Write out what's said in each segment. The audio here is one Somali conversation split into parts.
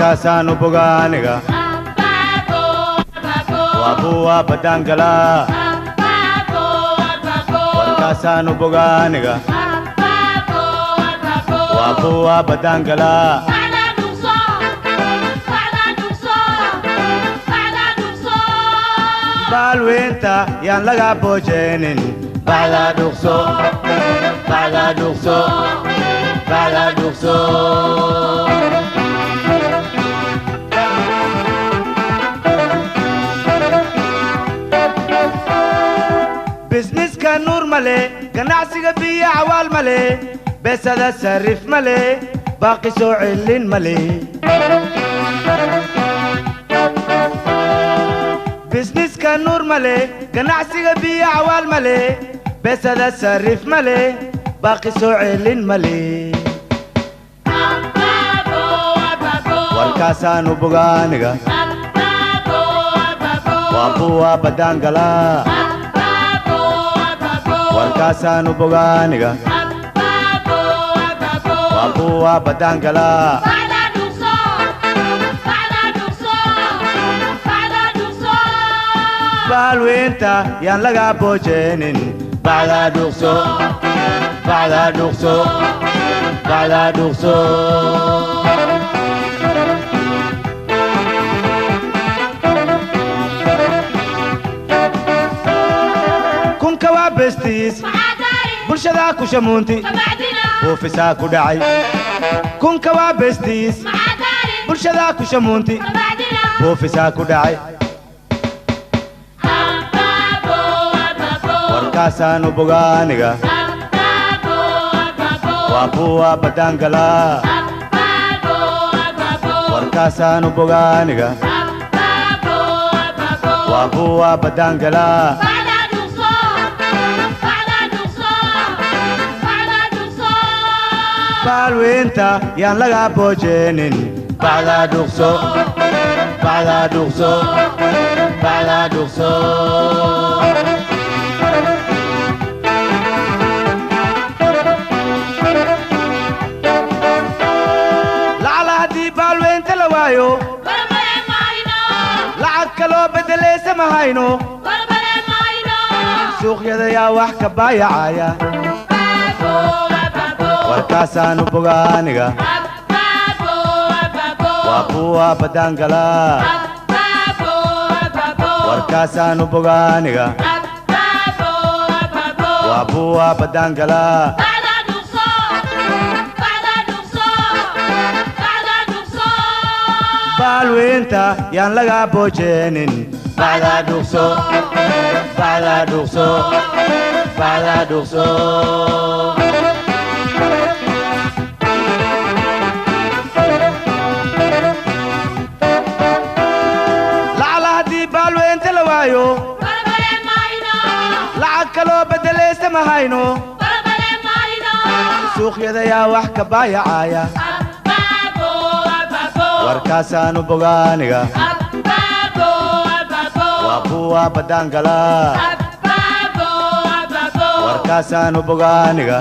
warkaasaanu bogaaniga wabuwa badangala warkaasaanu bogaaniga wabuwa badangala balweenta yaan laga boojeenin bacda dhuqso bacda dhuqso bacda dhuqso businesska nuur male ganacsiga biyo cawaal male besada sarif male baaqi soo celin male businesska nuur male ganacsiga biyo cawaal male besada sarif male baaqi soo celin male warkaasaanu bogaaniga wabuwa badangala warkaasaanu bogaaniga wabuwa badangala balweenta yaan laga boojeenin bacda dhuqso bacda dhuqso bacda dhuqso kunka waa bestiis bulshada ku shamuunti buufisaa ku dhacay kunka waa bestiis bulshada ku shamuunti buufisaa ku dhacay warkaasaanu bogaaniga wabuwa badangala warkaasaanu bogaaniga wabuwa badangala balweenta yaan laga boojeenin bacda dhuqso bacda dhuqso bacda dhuqso lacala haddii balweenta la waayo lacag kaloo beddelaysa ma hayno suuqyada yaa wax ka baayacaya warkaasaanu bogaaniga wabuwa badangala warkaasaanu bogaaniga wabuwa badangala balweenta yaan laga boojeenin bacda dhuqso bacda dhuqso bacda dhuqso lacag kaloo beddelaysa ma hayno suuqyada yaa wax ka baayacaya warkaasaanu bogaaniga wabuwa badangala warkaasaanu bogaaniga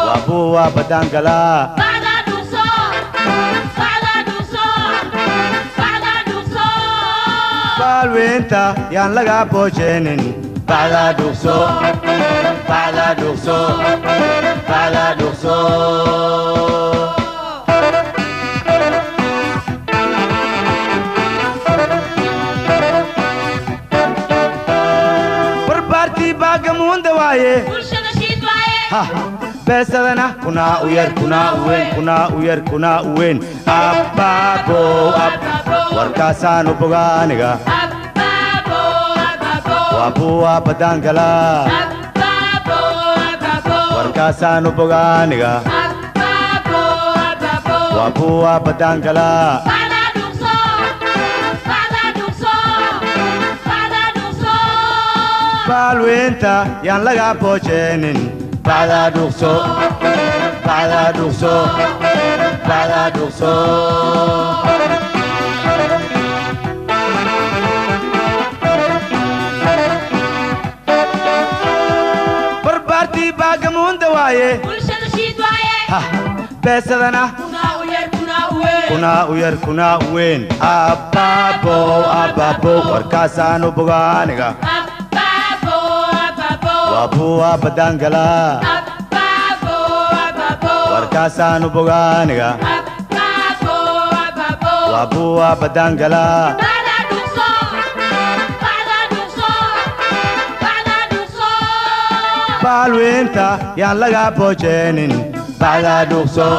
wabuwa badangala balweenta yaan laga boojeenin bacda dhuqso bacda dhuqso bacda dhuqso barbaartii baagamuunda waaye beesadana kunaa u yar kunaa u weyn kunaa u yar kunaa u weyn abbaabo warkaasaanu bogaaniga wabuwa badangala warkaasaanu bogaaniga wabuwa badangala balweenta yaan laga boojeenin bacda dhuqso bacda dhuqso bacda dhuqso barbaartii baagamuunda waaye beesadana kuna uween ababo warkaasaanu bogaaniga wabuwa badangala warkaasaanu bogaaniga wabuwa badangala baalweynta yaan laga boojeenin bacda dhuuqso